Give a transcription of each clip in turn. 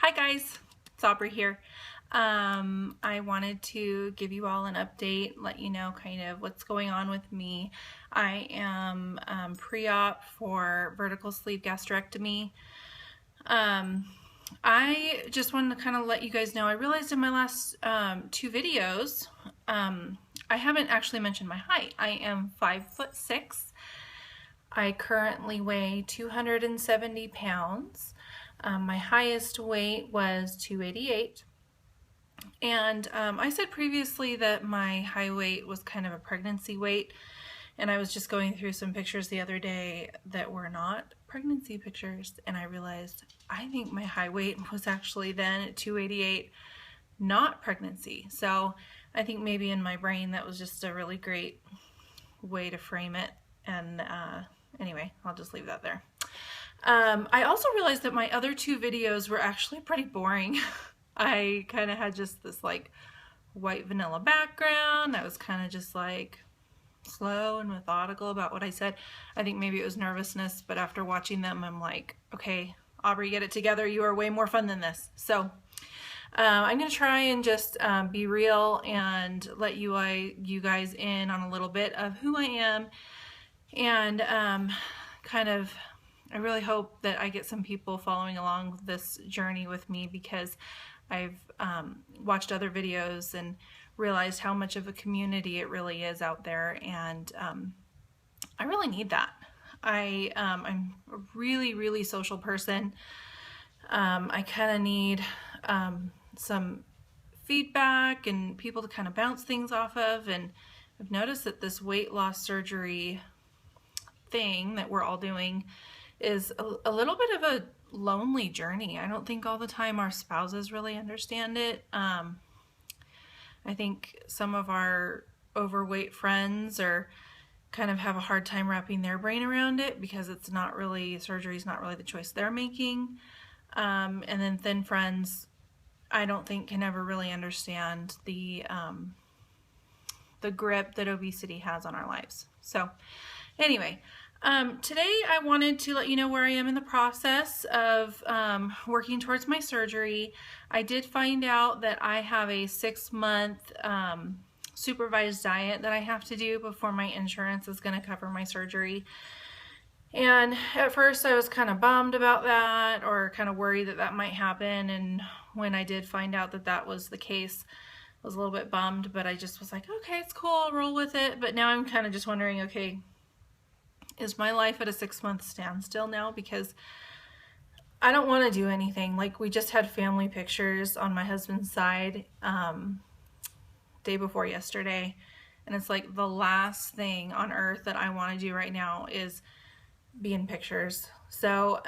Hi guys, it's Aubrey here. I wanted to give you all an update, let you know kind of what's going on with me. I am pre-op for vertical sleeve gastrectomy. I just wanted to kind of let you guys know, I realized in my last two videos, I haven't actually mentioned my height. I am 5'6". I currently weigh 270 pounds. My highest weight was 288. And I said previously that my high weight was kind of a pregnancy weight, and I was just going through some pictures the other day that were not pregnancy pictures, and I realized I think my high weight was actually then at 288, not pregnancy. So I think maybe in my brain that was just a really great way to frame it, and anyway, I'll just leave that there. I also realized that my other two videos were actually pretty boring. I kind of had just this like white vanilla background. I was kind of just like slow and methodical about what I said. I think maybe it was nervousness, but after watching them, I'm like, okay, Aubrey, get it together. You are way more fun than this. So I'm going to try and just be real and let you guys in on a little bit of who I am, and kind of I really hope that I get some people following along this journey with me, because I've watched other videos and realized how much of a community it really is out there, and I really need that. I'm a really social person. I kind of need some feedback and people to kind of bounce things off of, and I've noticed that this weight loss surgery thing that we're all doing is a little bit of a lonely journey. I don't think all the time our spouses really understand it. I think some of our overweight friends are kind of have a hard time wrapping their brain around it, because it's not really, surgery's not really the choice they're making. And then thin friends, I don't think can ever really understand the grip that obesity has on our lives. So anyway, today I wanted to let you know where I am in the process of working towards my surgery. I did find out that I have a 6-month supervised diet that I have to do before my insurance is going to cover my surgery. And at first I was kind of bummed about that, or kind of worried that that might happen, and when I did find out that that was the case, I was a little bit bummed, but I just was like, okay, it's cool, I'll roll with it. But now I'm kind of just wondering, okay, is my life at a 6-month standstill now? Because I don't want to do anything. Like, we just had family pictures on my husband's side day before yesterday, and it's like the last thing on earth that I want to do right now is be in pictures. So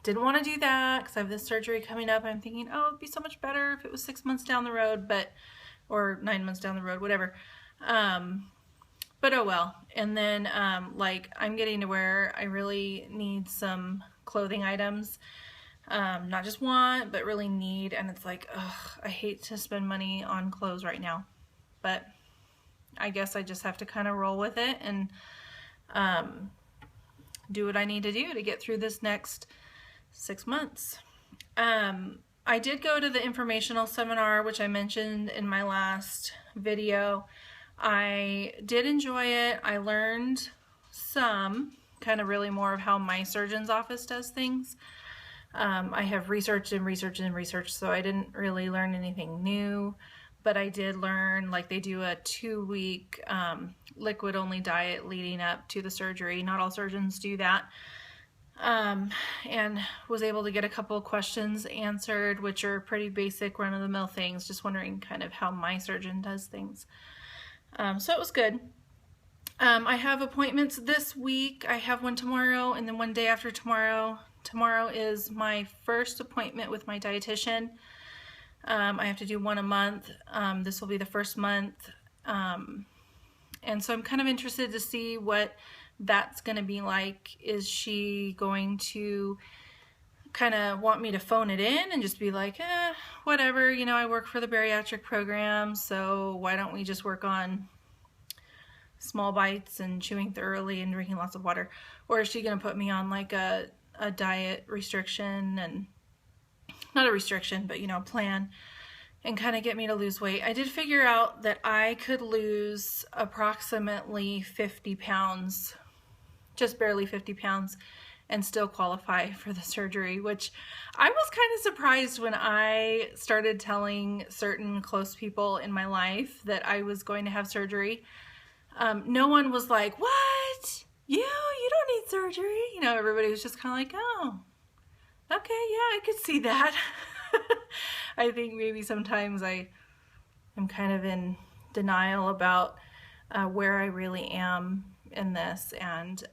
didn't want to do that because I have this surgery coming up. I'm thinking, oh, it'd be so much better if it was 6 months down the road, but or 9 months down the road, whatever. But oh well. And then like, I'm getting to where I really need some clothing items, not just want, but really need. And it's like, ugh, I hate to spend money on clothes right now, but I guess I just have to kind of roll with it and do what I need to do to get through this next 6 months. I did go to the informational seminar, which I mentioned in my last video. I did enjoy it. I learned some, kind of really more of how my surgeon's office does things. I have researched and researched and researched, so I didn't really learn anything new, but I did learn, like, they do a 2-week liquid-only diet leading up to the surgery. Not all surgeons do that. And was able to get a couple of questions answered, which are pretty basic, run-of-the-mill things, just wondering kind of how my surgeon does things. So it was good. I have appointments this week. I have one tomorrow and then one day after tomorrow. Tomorrow is my first appointment with my dietitian. I have to do one a month. This will be the first month. And so I'm kind of interested to see what that's going to be like. Is she going to kind of want me to phone it in and just be like, whatever, you know, I work for the bariatric program, so why don't we just work on small bites and chewing thoroughly and drinking lots of water? Or is she going to put me on like a diet restriction and not a restriction, but, you know, plan and kind of get me to lose weight. I did figure out that I could lose approximately 50 pounds, just barely 50 pounds, and still qualify for the surgery, which I was kind of surprised when I started telling certain close people in my life that I was going to have surgery. No one was like, what? You don't need surgery. You know, everybody was just kind of like, oh, okay, yeah, I could see that. I think maybe sometimes I'm kind of in denial about where I really am in this, and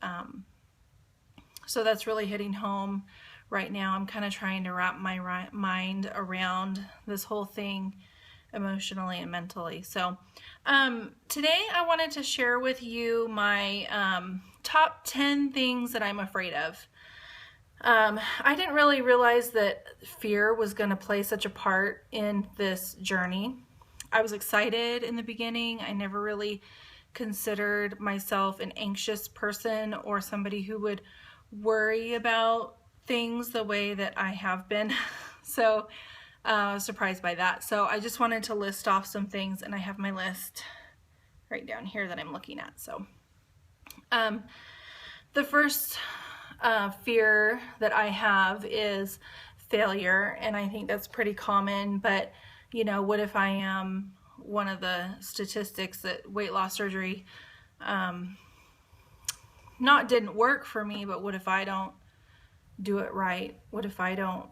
so that's really hitting home right now. I'm kind of trying to wrap my mind around this whole thing emotionally and mentally. So today I wanted to share with you my top 10 things that I'm afraid of. I didn't really realize that fear was going to play such a part in this journey. I was excited in the beginning. I never really considered myself an anxious person or somebody who would worry about things the way that I have been. So I was surprised by that. So I just wanted to list off some things, and I have my list right down here that I'm looking at. So the first fear that I have is failure, and I think that's pretty common. But you know, what if I am one of the statistics that weight loss surgery not didn't work for me, but what if I don't do it right? What if I don't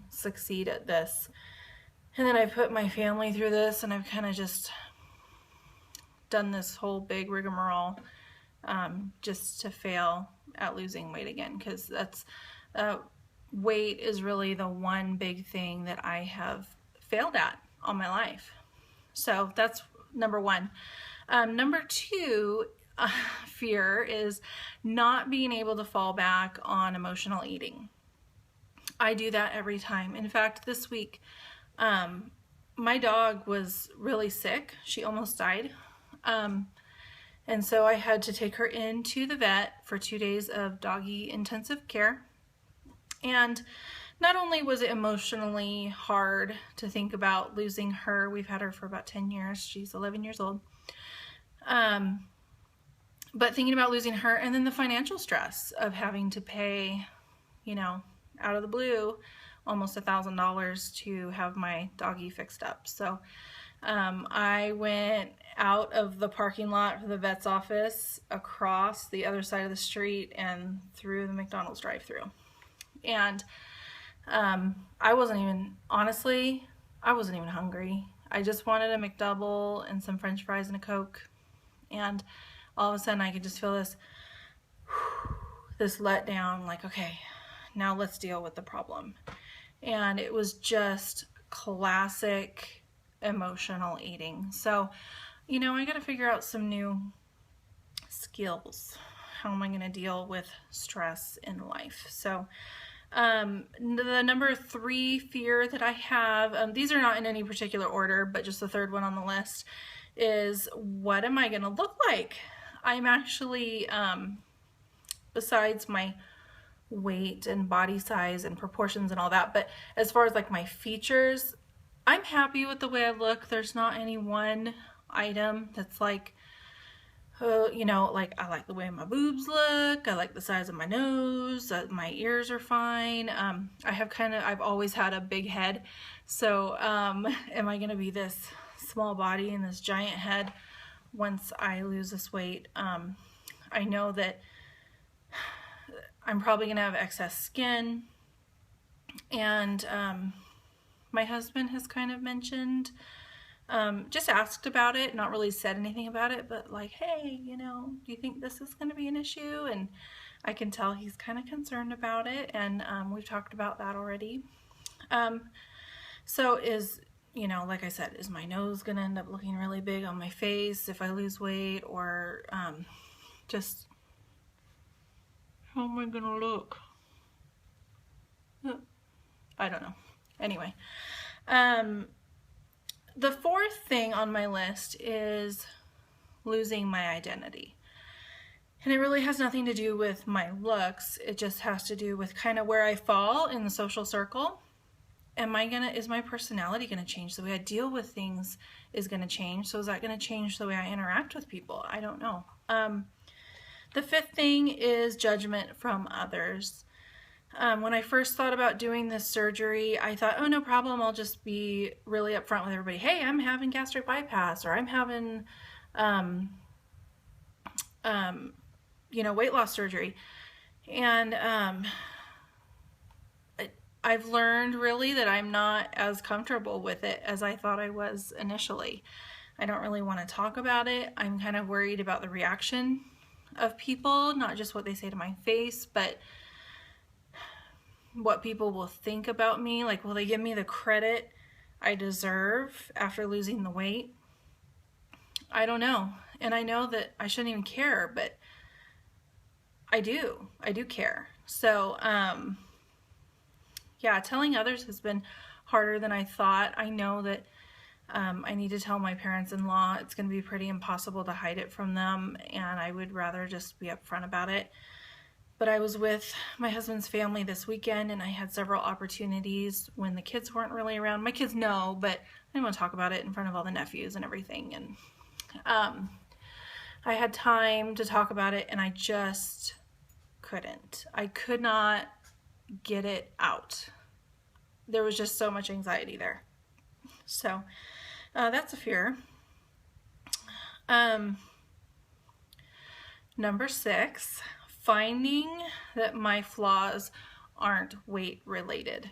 succeed at this? And then I put my family through this, and I've kind of just done this whole big rigmarole just to fail at losing weight again, because that's weight is really the one big thing that I have failed at all my life. So that's number one. Number two fear is not being able to fall back on emotional eating. I do that every time. In fact, this week, my dog was really sick. She almost died. And so I had to take her into the vet for 2 days of doggy intensive care. And not only was it emotionally hard to think about losing her, we've had her for about 10 years. She's 11 years old. But thinking about losing her, and then the financial stress of having to pay, you know, out of the blue, almost $1,000 to have my doggy fixed up. So I went out of the parking lot for the vet's office, across the other side of the street, and through the McDonald's drive-thru. And I wasn't even, honestly, I wasn't even hungry. I just wanted a McDouble and some French fries and a Coke. And all of a sudden I could just feel this letdown, like, okay, now let's deal with the problem. And it was just classic emotional eating. So, you know, I got to figure out some new skills. How am I going to deal with stress in life? So the number 3 fear that I have, these are not in any particular order, but just the third one on the list, is what am I going to look like? I'm actually, besides my weight and body size and proportions and all that, but as far as like my features, I'm happy with the way I look. There's not any one item that's like, you know, like I like the way my boobs look, I like the size of my nose, my ears are fine. I've always had a big head, so am I gonna be this small body and this giant head once I lose this weight? I know that I'm probably gonna have excess skin, and my husband has kind of mentioned, just asked about it, not really said anything about it, but like, hey, you know, do you think this is going to be an issue? And I can tell he's kind of concerned about it, and we've talked about that already. So you know, like I said, is my nose going to end up looking really big on my face if I lose weight, or just how am I going to look? I don't know. Anyway, the fourth thing on my list is losing my identity. And it really has nothing to do with my looks. It just has to do with kind of where I fall in the social circle. is my personality gonna change? The way I deal with things is gonna change. So is that gonna change the way I interact with people? I don't know. The fifth thing is judgment from others. When I first thought about doing this surgery, I thought, oh, no problem. I'll just be really upfront with everybody. Hey, I'm having gastric bypass, or I'm having, weight loss surgery. And I've learned really that I'm not as comfortable with it as I thought I was initially. I don't really want to talk about it. I'm kind of worried about the reaction of people, not just what they say to my face, but what people will think about me. Like, will they give me the credit I deserve after losing the weight? I don't know. And I know that I shouldn't even care, but I do care. So, yeah, telling others has been harder than I thought. I know that I need to tell my parents-in-law. It's going to be pretty impossible to hide it from them, and I would rather just be upfront about it. But I was with my husband's family this weekend, and I had several opportunities when the kids weren't really around. My kids know, but I didn't want to talk about it in front of all the nephews and everything. And I had time to talk about it, and I just couldn't. I could not get it out. There was just so much anxiety there. So that's a fear. Number 6. Finding that my flaws aren't weight related.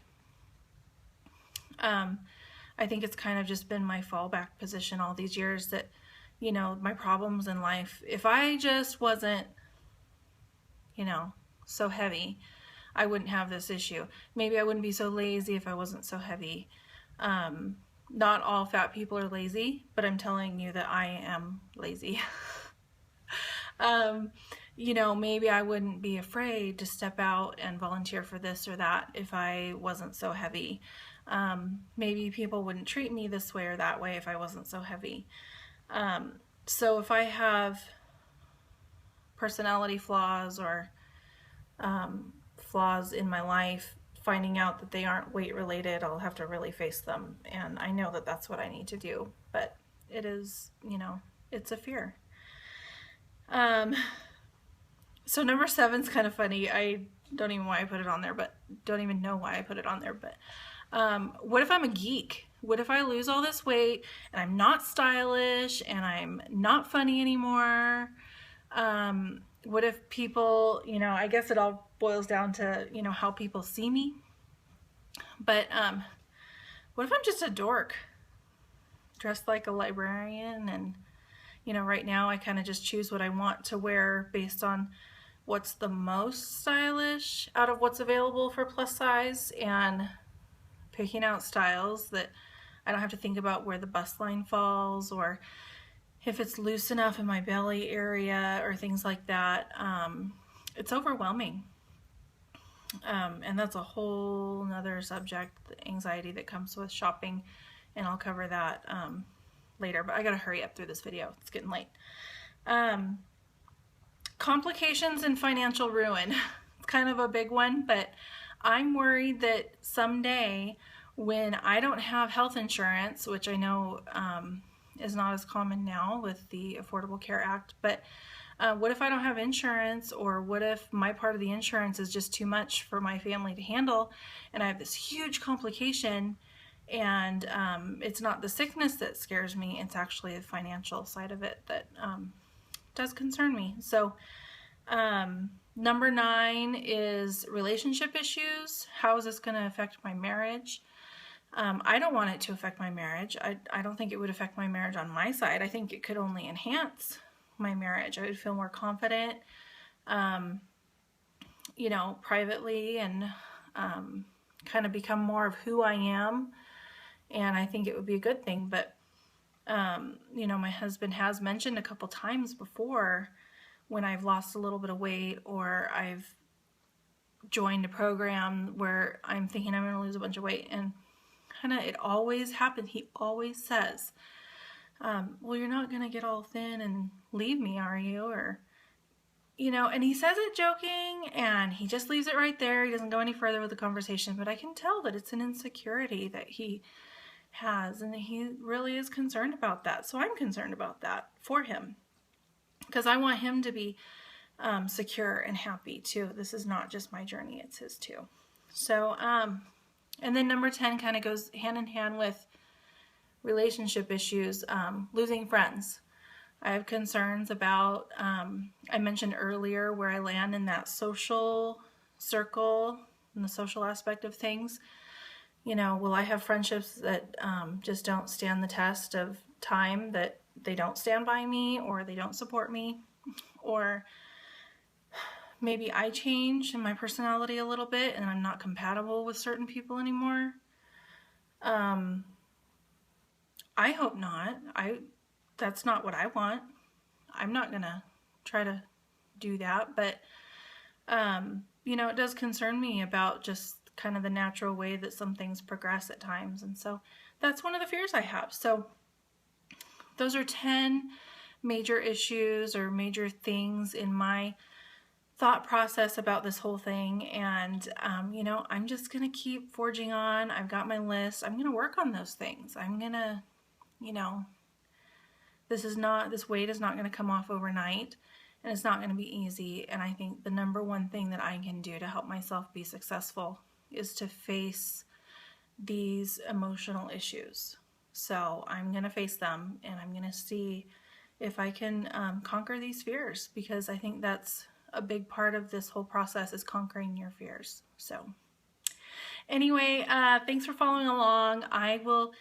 I think it's kind of just been my fallback position all these years that, my problems in life, if I just wasn't, so heavy, I wouldn't have this issue. Maybe I wouldn't be so lazy if I wasn't so heavy. Not all fat people are lazy, but I'm telling you that I am lazy. Maybe I wouldn't be afraid to step out and volunteer for this or that if I wasn't so heavy. Maybe people wouldn't treat me this way or that way if I wasn't so heavy. So if I have personality flaws or flaws in my life, finding out that they aren't weight related, I'll have to really face them. And I know that that's what I need to do, but it is, it's a fear. So number 7 is kind of funny. I don't even know why I put it on there, but what if I'm a geek? What if I lose all this weight and I'm not stylish and I'm not funny anymore? What if people, I guess it all boils down to, how people see me. But what if I'm just a dork, dressed like a librarian, and right now I kind of just choose what I want to wear based on what's the most stylish out of what's available for plus size, and picking out styles that I don't have to think about where the bust line falls or if it's loose enough in my belly area or things like that. It's overwhelming. And that's a whole nother subject, the anxiety that comes with shopping, and I'll cover that later, but I gotta hurry up through this video. It's getting late. Complications and financial ruin. It's kind of a big one, but I'm worried that someday when I don't have health insurance, which I know is not as common now with the Affordable Care Act, but what if I don't have insurance, or what if my part of the insurance is just too much for my family to handle and I have this huge complication, and it's not the sickness that scares me, it's actually the financial side of it that does concern me. So number 9 is relationship issues. How is this going to affect my marriage? I don't want it to affect my marriage. I don't think it would affect my marriage on my side. I think it could only enhance my marriage. I would feel more confident, privately, and kind of become more of who I am. And I think it would be a good thing. But, my husband has mentioned a couple times before when I've lost a little bit of weight, or I've joined a program where I'm thinking I'm going to lose a bunch of weight, and kind of it always happens. He always says, well, you're not going to get all thin and leave me, are you? Or you know, and he says it joking and he just leaves it right there. He doesn't go any further with the conversation, but I can tell that it's an insecurity that he has and he really is concerned about that. So I'm concerned about that for him because I want him to be secure and happy too. This is not just my journey, it's his too. So, and then number 10 kind of goes hand in hand with relationship issues, losing friends. I have concerns about, I mentioned earlier where I land in that social circle and the social aspect of things. You know, will I have friendships that just don't stand the test of time, that they don't stand by me or they don't support me? Or maybe I change in my personality a little bit and I'm not compatible with certain people anymore. I hope not. That's not what I want. I'm not gonna try to do that, but you know, it does concern me about just kind of the natural way that some things progress at times, and so that's one of the fears I have. So those are 10 major issues or major things in my thought process about this whole thing, and you know, I'm just gonna keep forging on. I've got my list. I'm gonna work on those things. I'm gonna, you know, this weight is not going to come off overnight, and it's not going to be easy. And I think the number one thing that I can do to help myself be successful is to face these emotional issues. So I'm going to face them, and I'm going to see if I can conquer these fears, because I think that's a big part of this whole process, is conquering your fears. So anyway, thanks for following along. I will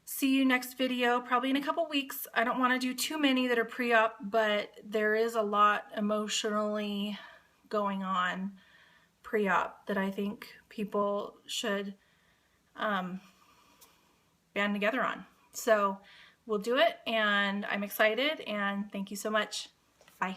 see you next video, probably in a couple weeks. I don't want to do too many that are pre-op, but there is a lot emotionally going on pre-op that I think people should band together on. So we'll do it, and I'm excited, and thank you so much. Bye.